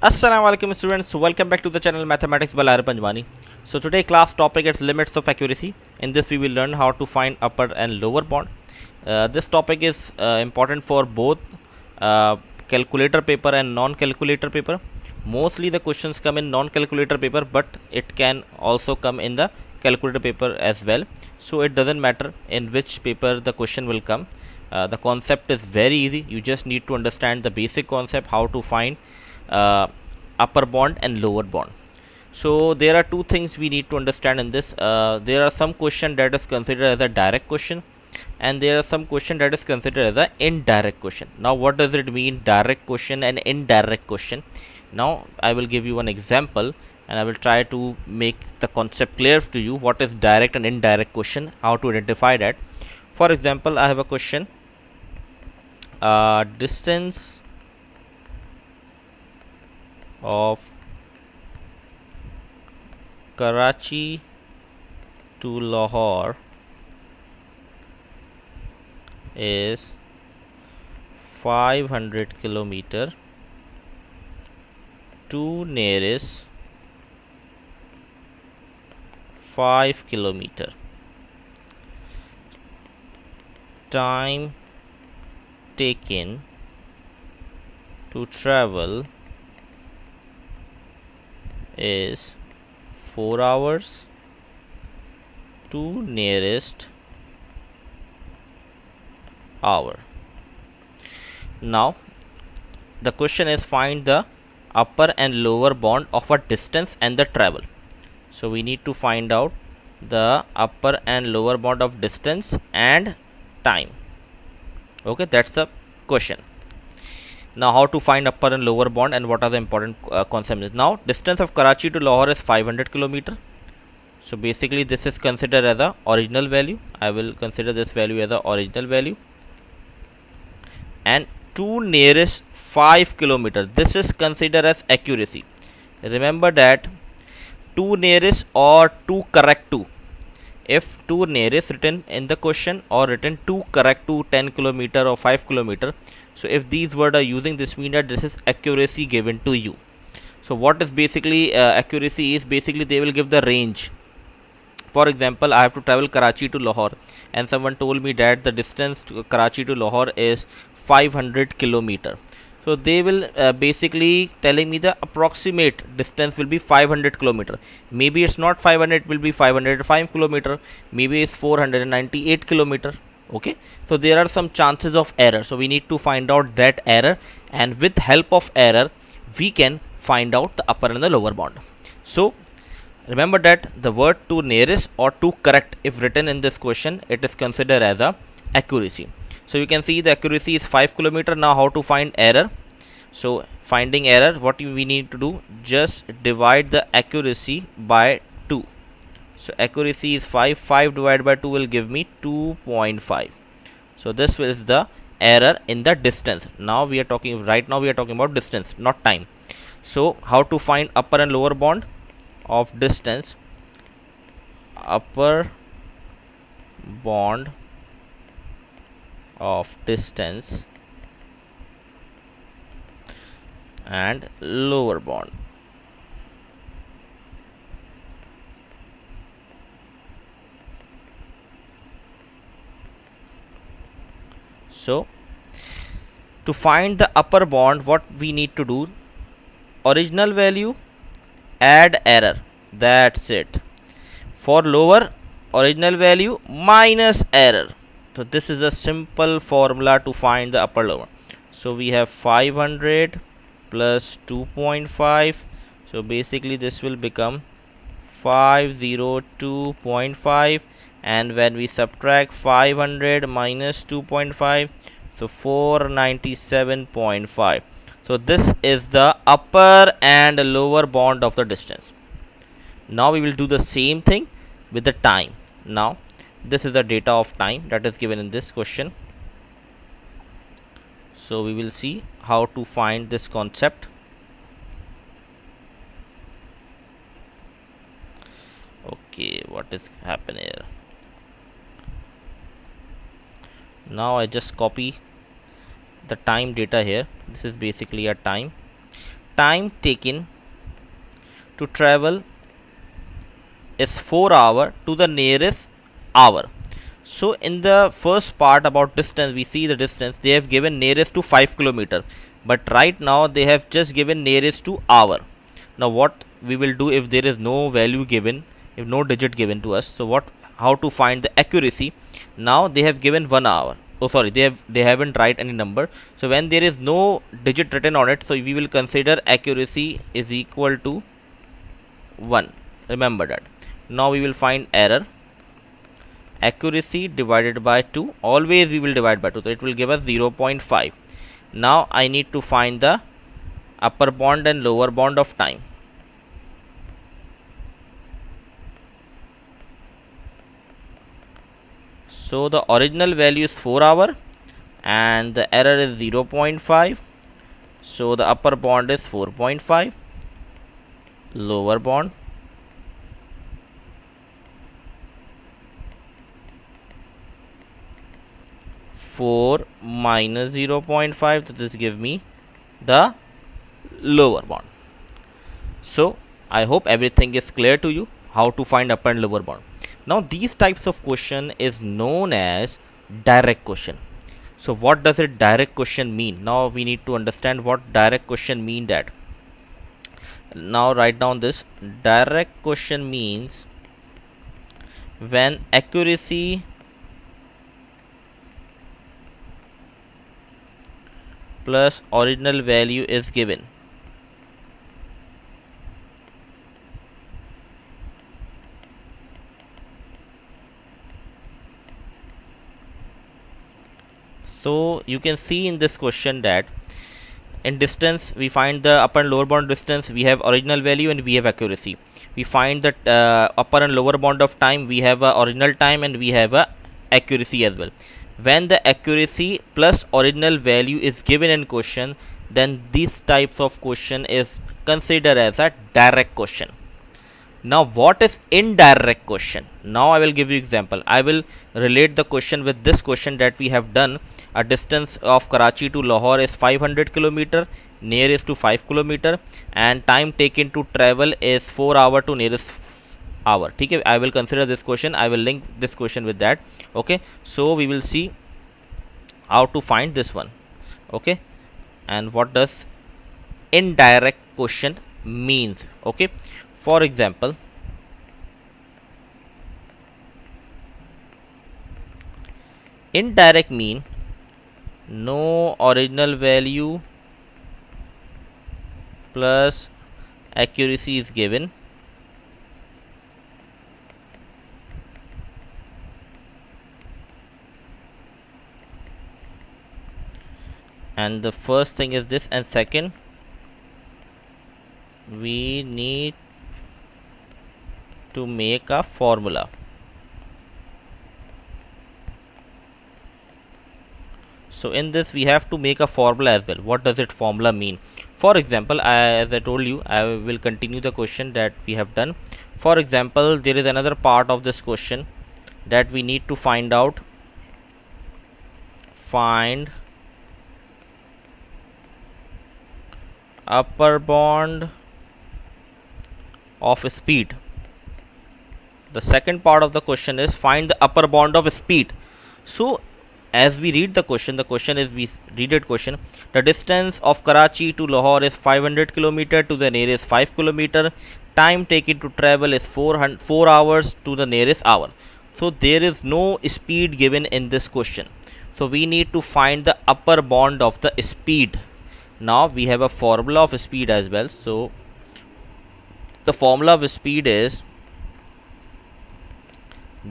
Assalamu alaikum students, welcome back to the channel Mathematics by Larry Panjwani. So today class topic is limits of accuracy. In this we will learn how to find upper and lower bound. This topic is important for both calculator paper and non-calculator paper. Mostly the questions come in non-calculator paper, but it can also come in the calculator paper as well. So it doesn't matter in which paper the question will come. The concept is very easy. You just need to understand the basic concept, how to find uh, upper bound and lower bound. So there are two things we need to understand in this. There are some question that is considered as a direct question, and there are some question that is considered as an indirect question. Now what does it mean, direct question and indirect question? Now I will give you one example, and I will try to make the concept clear to you, what is direct and indirect question, how to identify that. For example, I have a question, distance of Karachi to Lahore is 500 kilometer to nearest 5 kilometer. Time taken to travel is 4 hours to nearest hour. Now the question is, find the upper and lower bound of a distance and the travel. So we need to find out the upper and lower bound of distance and time. Okay, that's the question. Now how to find upper and lower bound and what are the important concepts. Now distance of Karachi to Lahore is 500 kilometer. So basically this is considered as a original value. I will consider this value as a original value. And to nearest 5 kilometer, this is considered as accuracy. Remember that to nearest or to correct to. If to nearest written in the question or written to correct to 10 kilometer or 5 kilometer, so if these words are using, this means that this is accuracy given to you. So what is basically accuracy is, basically they will give the range. For example, I have to travel Karachi to Lahore, and someone told me that the distance to Karachi to Lahore is 500 kilometer. So they will basically telling me the approximate distance will be 500 kilometer. Maybe it's not 500, it will be 505 kilometer. Maybe it's 498 kilometer. Okay, so there are some chances of error. So we need to find out that error, and with help of error, we can find out the upper and the lower bound. So remember that the word to nearest or to correct, if written in this question, it is considered as a accuracy. So you can see the accuracy is 5 kilometer. Now how to find error? So finding error, what we need to do, just divide the accuracy by 2. So accuracy is 5 divided by 2 will give me 2.5. So this is the error in the distance. Now we are talking, right now we are talking about distance, not time. So how to find upper and lower bound of distance? Upper bound of distance and lower bound. So to find the upper bound, what we need to do, original value add error, that's it. For lower, original value minus error. So this is a simple formula to find the upper lower. So we have 500 plus 2.5. So basically this will become 502.5, and when we subtract 500 minus 2.5, so 497.5. So this is the upper and lower bound of the distance. Now we will do the same thing with the time. Now this is the data of time that is given in this question. So we will see how to find this concept. Okay, what is happening here? Now I just copy the time data here. This is basically a time. time taken to travel is 4 hour to the nearest hour. So in the first part about distance, we see the distance they have given nearest to 5 kilometer, but right now they have just given nearest to hour. Now what we will do if there is no value given, if no digit given to us, so what, how to find the accuracy? Now they have given 1 hour. Oh sorry, they haven't write any number. So when there is no digit written on it, so we will consider accuracy is equal to 1. Remember that. Now we will find error. Accuracy divided by 2, always we will divide by 2, so it will give us 0.5. Now I need to find the upper bound and lower bound of time. So the original value is 4 hour and the error is 0.5. So the upper bound is 4.5, lower bound 4 minus 0.5, so this give me the lower bound. So I hope everything is clear to you how to find upper and lower bound. Now these types of question is known as direct question. So what does a direct question mean? Now we need to understand what direct question mean. That now write down this. Direct question means when accuracy plus original value is given. So you can see in this question that in distance we find the upper and lower bound distance, we have original value and we have accuracy. We find that upper and lower bound of time, we have a original time and we have a accuracy as well. When the accuracy plus original value is given in question, then these types of question is considered as a direct question. Now what is indirect question? Now I will give you example. I will relate the question with this question that we have done. A distance of Karachi to Lahore is 500 kilometer, nearest to 5 kilometer, and time taken to travel is 4 hour to nearest hour. Okay, I will consider this question. I will link this question with that. Okay, so we will see how to find this one. Okay, and what does indirect question means? Okay, for example, indirect mean no original value plus accuracy is given, and the first thing is this, and second we need to make a formula. So in this we have to make a formula as well. What does it formula mean? For example, as I told you, I will continue the question that we have done. For example, there is another part of this question that we need to find out. Find upper bound of speed. The second part of the question is find the upper bound of speed. So as we read the question is, we read it question, the distance of Karachi to Lahore is 500 kilometer to the nearest 5 kilometer, time taken to travel is 4 hours to the nearest hour. So there is no speed given in this question, so we need to find the upper bound of the speed. Now we have a formula of speed as well. So the formula of speed is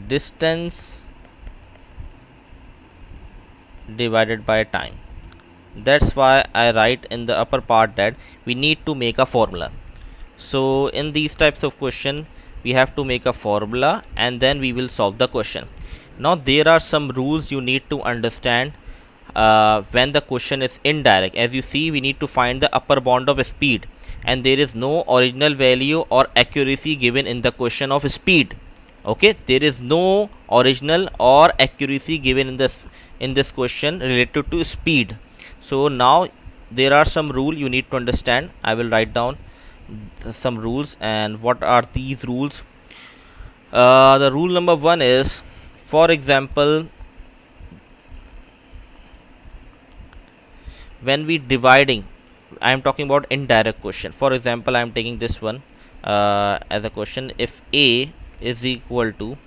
distance divided by time. That's why I write in the upper part that we need to make a formula. So in these types of question we have to make a formula and then we will solve the question. Now there are some rules you need to understand when the question is indirect. As you see, we need to find the upper bound of speed, and there is no original value or accuracy given in the question of speed. Okay, there is no original or accuracy given in this question related to speed. So now there are some rule you need to understand. I will write down some rules. And what are these rules? The rule number one is, for example, when we dividing, I am talking about indirect question. For example, I am taking this one as a question. If a is equal to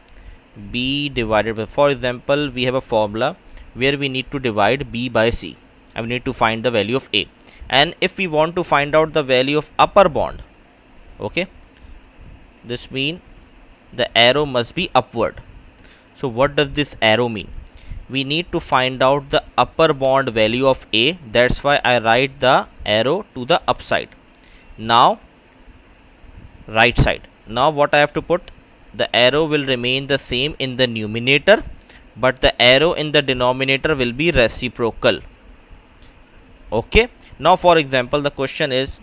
b divided by, for example, we have a formula where we need to divide b by c and we need to find the value of a. And if we want to find out the value of upper bound, okay, this means the arrow must be upward. So what does this arrow mean? We need to find out the upper bound value of a. That's why I write the arrow to the upside. Now right side. Now what I have to put? The arrow will remain the same in the numerator, but the arrow in the denominator will be reciprocal. Okay. Now for example, the question is,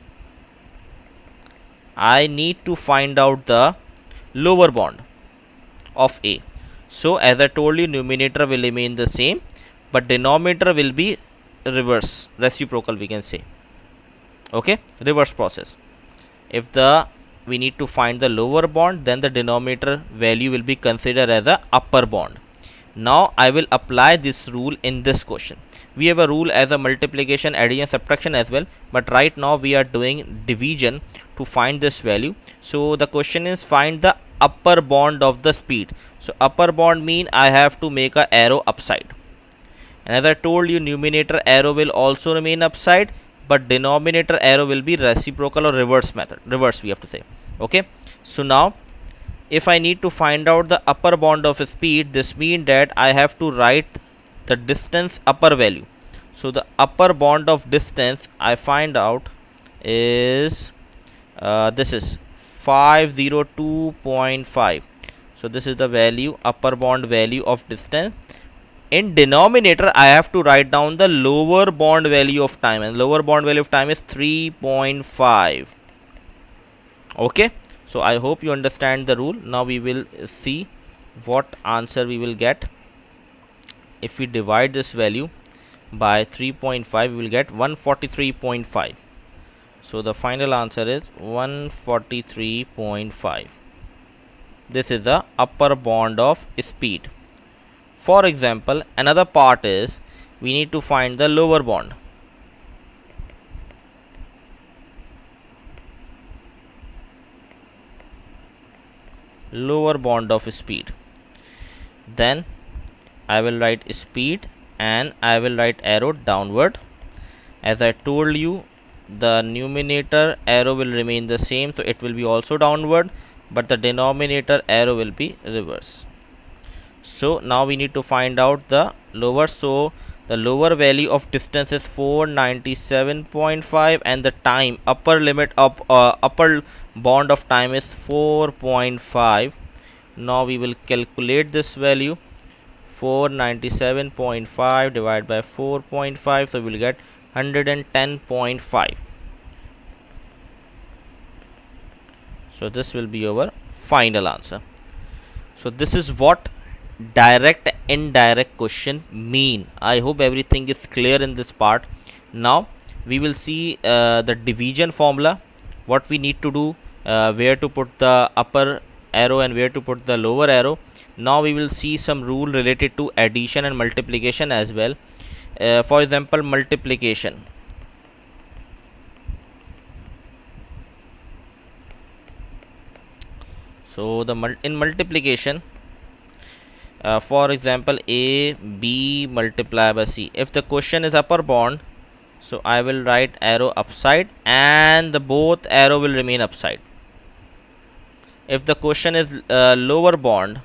I need to find out the lower bound of a. So as I told you, numerator will remain the same, but denominator will be reverse, reciprocal we can say. Okay, reverse process. If the we need to find the lower bound, then the denominator value will be considered as the upper bound. Now I will apply this rule in this question. We have a rule as a multiplication, addition, subtraction as well, but right now we are doing division to find this value. So the question is, find the upper bound of the speed. So upper bound mean I have to make a arrow upside. And as I told you, numerator arrow will also remain upside, but denominator arrow will be reciprocal or reverse method. Reverse we have to say. Okay. So now if I need to find out the upper bound of speed, this means that I have to write the distance upper value. So the upper bound of distance I find out is this is 502.5. So this is the value, upper bound value of distance. In denominator I have to write down the lower bound value of time, and lower bound value of time is 3.5. okay. So I hope you understand the rule. Now we will see what answer we will get. If we divide this value by 3.5, we will get 143.5. So the final answer is 143.5. This is the upper bound of speed. For example, another part is we need to find the lower bound. Lower bound of speed. Then I will write speed and I will write arrow downward. As I told you, the numerator arrow will remain the same, so it will be also downward, but the denominator arrow will be reverse. So now we need to find out the lower. So the lower value of distance is 497.5 and the time, upper limit of upper bound of time is 4.5. Now we will calculate this value. 497.5 divided by 4.5, so we will get 110.5. So this will be our final answer. So this is what direct indirect question mean. I hope everything is clear in this part. Now we will see the division formula, what we need to do, where to put the upper arrow and where to put the lower arrow. Now we will see some rule related to addition and multiplication as well. For example, multiplication. So in multiplication, for example, a b multiplied by c. If the question is upper bound, so I will write arrow upside and the both arrow will remain upside. If the question is lower bound,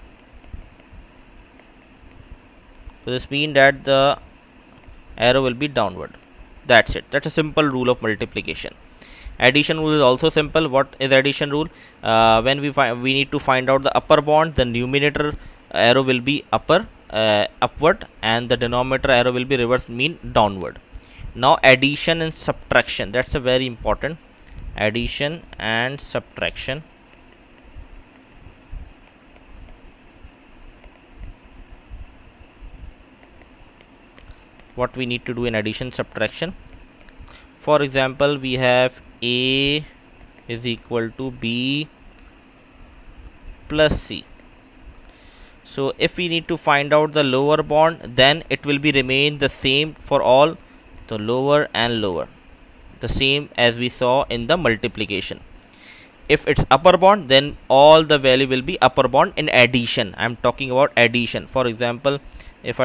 so this means that the arrow will be downward. That's it. That's a simple rule of multiplication. Addition rule is also simple. What is addition rule? When we need to find out the upper bound, the numerator arrow will be upward and the denominator arrow will be reverse, mean downward. Now addition and subtraction, that's a very important. Addition and subtraction. What we need to do in addition subtraction? For example, we have A is equal to B plus C. So if we need to find out the lower bound, then it will be remain the same for all the lower and lower, the same as we saw in the multiplication. If it's upper bound, then all the value will be upper bound in addition. I'm talking about addition. For example, if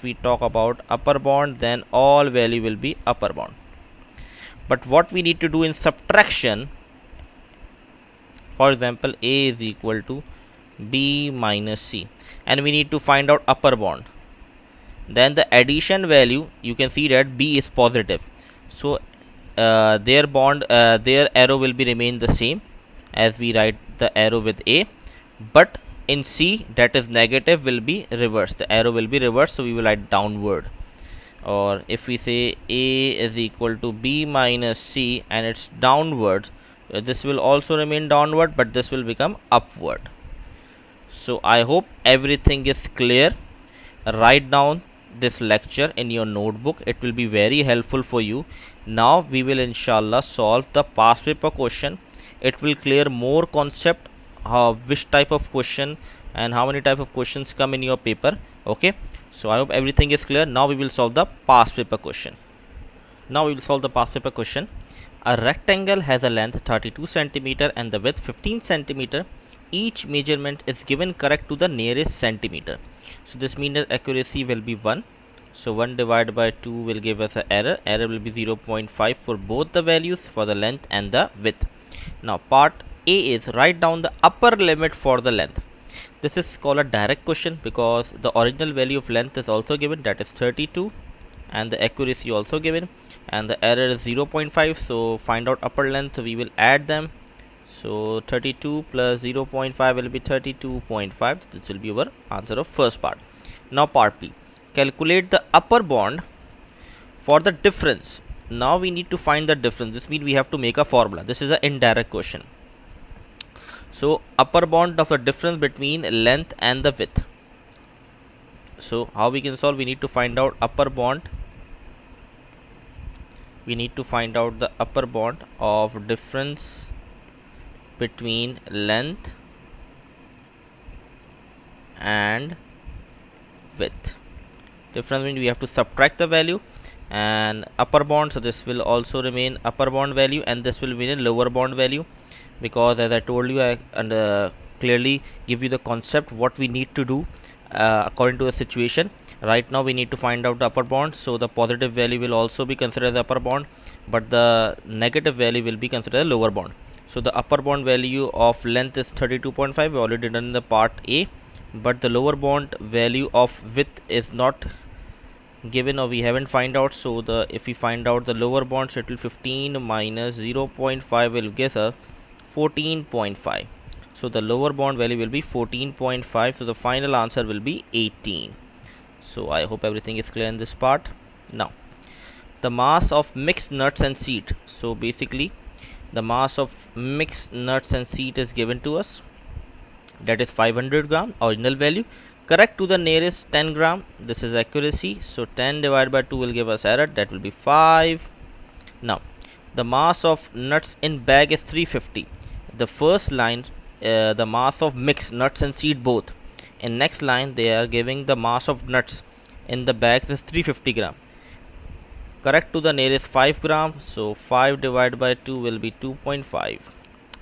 we talk about upper bound, then all value will be upper bound. But what we need to do in subtraction, for example, A is equal to B minus C, and we need to find out upper bound. Then the addition value, you can see that B is positive, so their arrow will be remain the same as we write the arrow with A, but in C that is negative will be reversed. The arrow will be reversed, so we will write downward. Or if we say A is equal to B minus C and it's downwards, this will also remain downward, but this will become upward. So I hope everything is clear. Write down this lecture in your notebook, it will be very helpful for you. Now we will inshallah solve the past paper question. It will clear more concept, which type of question and how many type of questions come in your paper. Okay, so I hope everything is clear. Now we will solve the past paper question. A rectangle has a length 32 centimeter and the width 15 centimeter. Each measurement is given correct to the nearest centimeter. So this means that accuracy will be 1. So 1 divided by 2 will give us an error. Error will be 0.5 for both the values, for the length and the width. Now part A is write down the upper limit for the length. This is called a direct question because the original value of length is also given, that is 32, and the accuracy also given, and the error is 0.5. So find out upper length, we will add them. So 32 plus 0.5 will be 32.5. This will be our answer of first part. Now part B, calculate the upper bound for the difference. Now we need to find the difference. This means we have to make a formula. This is an indirect question. So upper bound of the difference between length and the width. So how we can solve? We need to find out upper bound. We need to find out the upper bound of difference between length and width. Difference means we have to subtract the value and upper bound, so this will also remain upper bound value and this will remain lower bound value, because as I told you, I clearly give you the concept what we need to do according to the situation. Right now we need to find out the upper bound, so the positive value will also be considered as upper bound, but the negative value will be considered as lower bound. So the upper bound value of length is 32.5. we already done in the part A, but the lower bound value of width is not given or we haven't find out. So if we find out the lower bound, so it will 15 minus 0.5 will give us 14.5. so the lower bound value will be 14.5. so the final answer will be 18. So I hope everything is clear in this part. Now the mass of mixed nuts and seed. So basically the mass of mixed nuts and seed is given to us, that is 500 gram original value, correct to the nearest 10 gram. This is accuracy, so 10 divided by 2 will give us error, that will be 5. Now the mass of nuts in bag is 350. The first line the mass of mixed nuts and seed both. In next line they are giving the mass of nuts in the bags is 350 gram, correct to the nearest 5 gram. So 5 divided by 2 will be 2.5.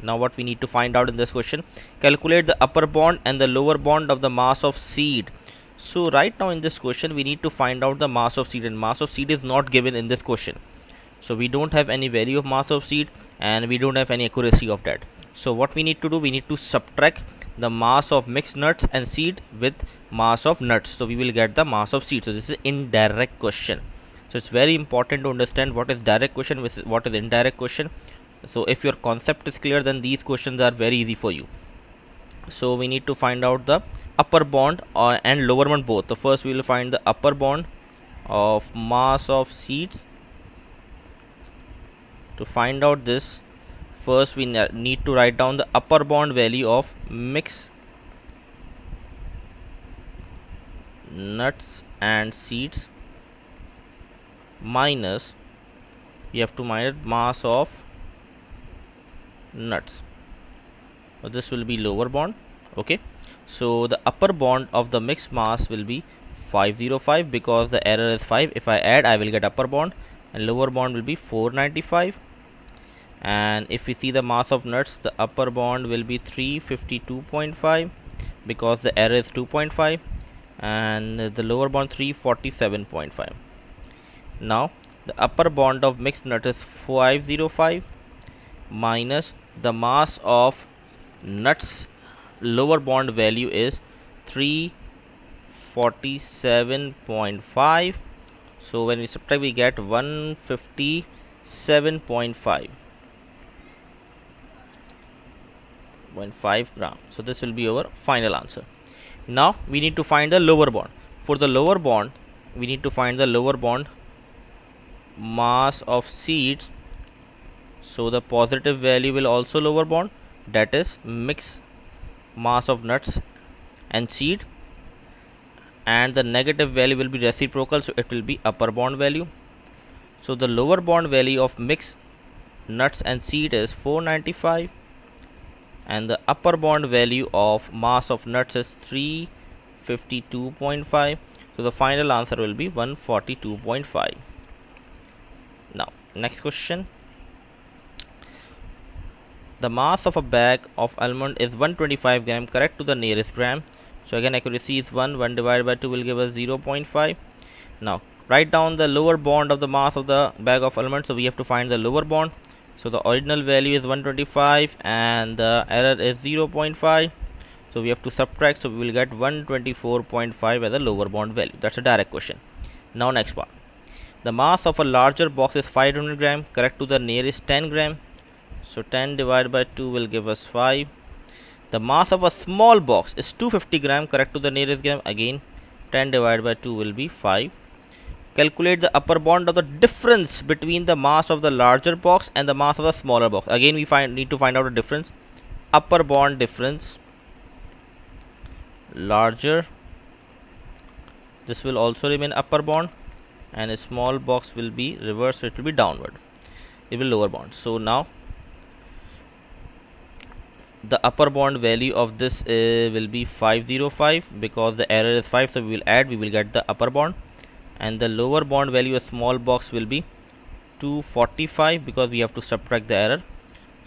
Now what we need to find out in this question, calculate the upper bound and the lower bound of the mass of seed. So right now in this question we need to find out the mass of seed, and mass of seed is not given in this question. So we don't have any value of mass of seed and we don't have any accuracy of that. So what we need to do, we need to subtract the mass of mixed nuts and seed with mass of nuts, so we will get the mass of seed. So this is indirect question. So it's very important to understand what is direct question versus what is indirect question. So if your concept is clear, then these questions are very easy for you. So we need to find out the upper bound and lower bound both. So first we will find the upper bound of mass of seeds. To find out this, first we need to write down the upper bound value of mixed nuts and seeds. minus, you have to minus mass of nuts. So this will be lower bond. Okay, so the upper bond of the mixed mass will be 505 because the error is 5. If I add, I will get upper bond, and lower bond will be 495. And if we see the mass of nuts, the upper bond will be 352.5 because the error is 2.5, and the lower bond 347.5. Now the upper bond of mixed nut is 505 minus the mass of nuts lower bond value is 347.5. so when we subtract, we get 157.5 gram. So this will be our final answer. Now we need to find the lower bond. For the lower bond, we need to find the lower bond mass of seeds. So the positive value will also lower bond, that is mix mass of nuts and seed, and the negative value will be reciprocal, so it will be upper bond value. So the lower bond value of mix nuts and seed is 495, and the upper bond value of mass of nuts is 352.5. so the final answer will be 142.5. Now next question. The mass of a bag of almond is 125 gram, correct to the nearest gram. So again accuracy is 1 divided by 2 will give us 0.5. Now write down the lower bond of the mass of the bag of almond. So we have to find the lower bond. So the original value is 125 and the error is 0.5. So we have to subtract, so we will get 124.5 as a lower bond value. That's a direct question. Now next part. The mass of a larger box is 500 gram, correct to the nearest 10 gram. So 10 divided by 2 will give us 5. The mass of a small box is 250 gram, correct to the nearest gram. Again 10 divided by 2 will be 5. Calculate the upper bond of the difference between the mass of the larger box and the mass of the smaller box. Again we need to find out the difference. Upper bond difference larger, this will also remain upper bond, and a small box will be reverse, so it will be downward, it will lower bond. So now the upper bond value of this will be 505 because the error is 5, so we will add, we will get the upper bond, and the lower bond value of small box will be 245 because we have to subtract the error.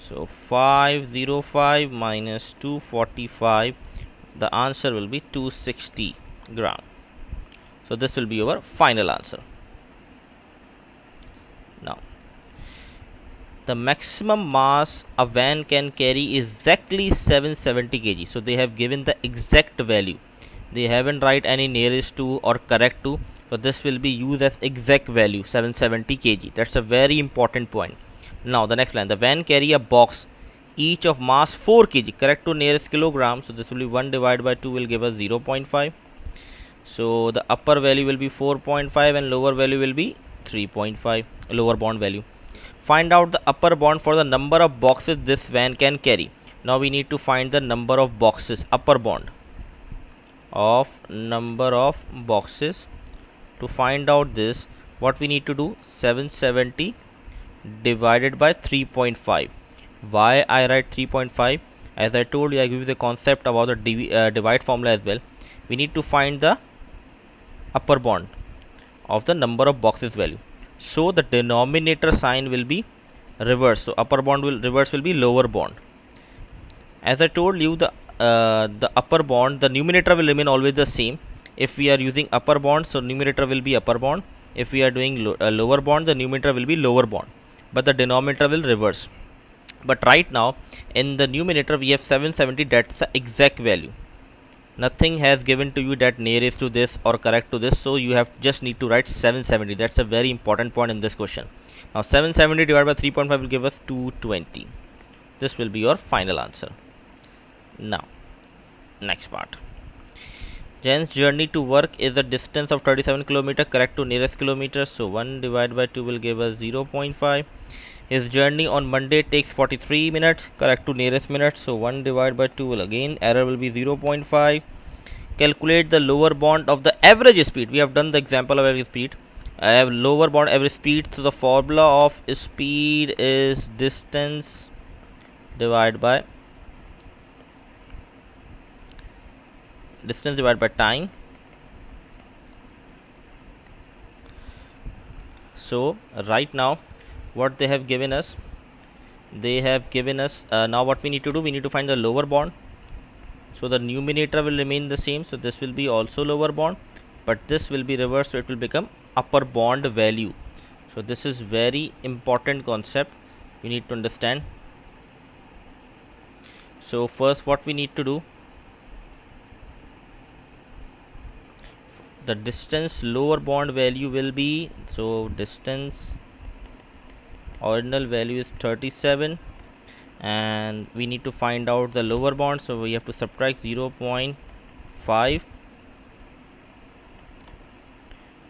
So 505 minus 245, the answer will be 260 gram. So this will be our final answer. Now the maximum mass a van can carry is exactly 770 kg. So they have given the exact value, they haven't write any nearest to or correct to, so this will be used as exact value 770 kg. That's a very important point. Now the next line, the van carry a box each of mass 4 kg, correct to nearest kilogram. So this will be 1 divided by 2 will give us 0.5. so the upper value will be 4.5 and lower value will be 3.5, lower bond value. Find out the upper bond for the number of boxes this van can carry. Now we need to find the number of boxes, upper bond of number of boxes. To find out this, what we need to do, 770 divided by 3.5. Why I write 3.5? As I told you, I give you the concept about the divide formula as well. We need to find the upper bond of the number of boxes value. So the denominator sign will be reverse. So upper bond will reverse will be lower bond. As I told you, the upper bond, the numerator will remain always the same. If we are using upper bond, so numerator will be upper bond. If we are doing lower bond, the numerator will be lower bond, but the denominator will reverse. But right now in the numerator we have 770, that's the exact value. Nothing has given to you that nearest to this or correct to this, so you have just need to write 770. That's a very important point in this question. Now 770 divided by 3.5 will give us 220. This will be your final answer. Now next part. Jen's journey to work is a distance of 37 km, correct to nearest kilometer. So 1 divided by 2 will give us 0.5. His journey on Monday takes 43 minutes, correct to nearest minutes. So 1 divided by 2 will again, error will be 0.5. Calculate the lower bound of the average speed. We have done the example of average speed. I have lower bound every speed, so the formula of speed is distance divided by time. So right now what they have given us, now what we need to do, we need to find the lower bound. So the numerator will remain the same, so this will be also lower bound, but this will be reversed, so it will become upper bound value. So this is very important concept you need to understand. So first what we need to do, the distance lower bound value will be, so distance original value is 37, and we need to find out the lower bound, so we have to subtract 0.5,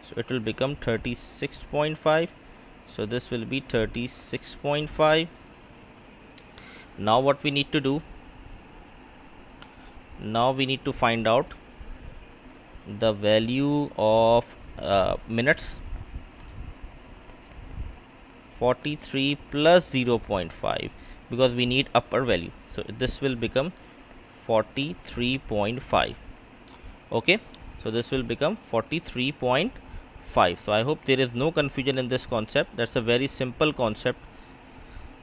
so it will become 36.5, so this will be 36.5. Now what we need to do, now we need to find out the value of minutes. 43 plus 0.5, because we need upper value, so this will become 43.5. okay, so this will become 43.5. so I hope there is no confusion in this concept. That's a very simple concept.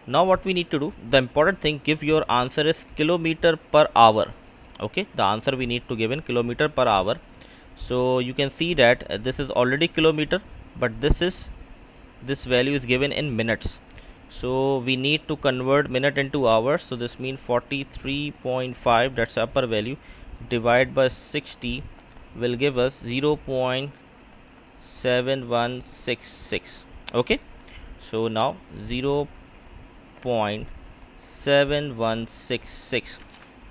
Now what we need to do, the important thing, give your answer is kilometer per hour. Okay, the answer we need to give in kilometer per hour. So you can see that this is already kilometer, but this value is given in minutes, so we need to convert minute into hours. So this means 43.5, that's upper value, divide by 60 will give us 0.7166. okay, so now 0.7166.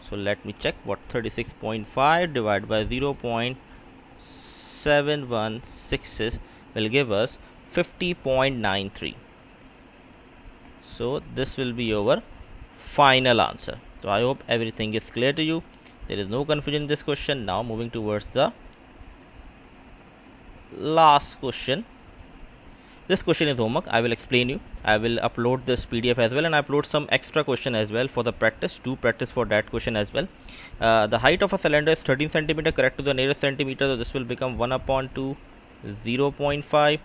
so let me check what 36.5 divided by 0.716 will give us 50.93. so this will be our final answer. So I hope everything is clear to you. There is no confusion in this question. Now moving towards the last question. This question is homework. I will explain you. I will upload this PDF as well, and I upload some extra question as well for the practice. Do practice for that question as well. The height of a cylinder is 13 centimeter. Correct to the nearest centimeter. So this will become 1 upon 2, 0.5.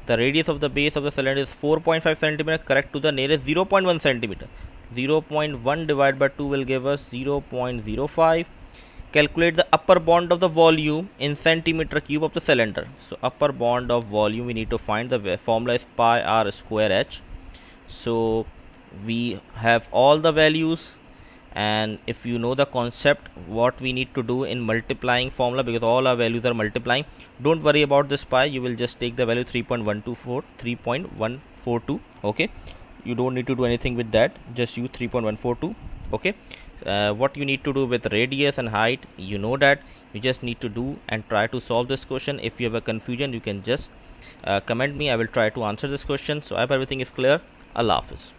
The radius of the base of the cylinder is 4.5 centimeter. Correct to the nearest 0.1 centimeter. 0.1 divided by 2 will give us 0.05. Calculate the upper bound of the volume in centimeter cube of the cylinder. So upper bound of volume we need to find. The formula is pi r square h. So we have all the values, and if you know the concept what we need to do in multiplying formula, because all our values are multiplying, don't worry about this pi. You will just take the value 3.142. okay, you don't need to do anything with that, just use 3.142. okay, what you need to do with radius and height, you know that. You just need to do and try to solve this question. If you have a confusion, you can just comment me. I will try to answer this question. So I hope everything is clear. Allah Hafiz.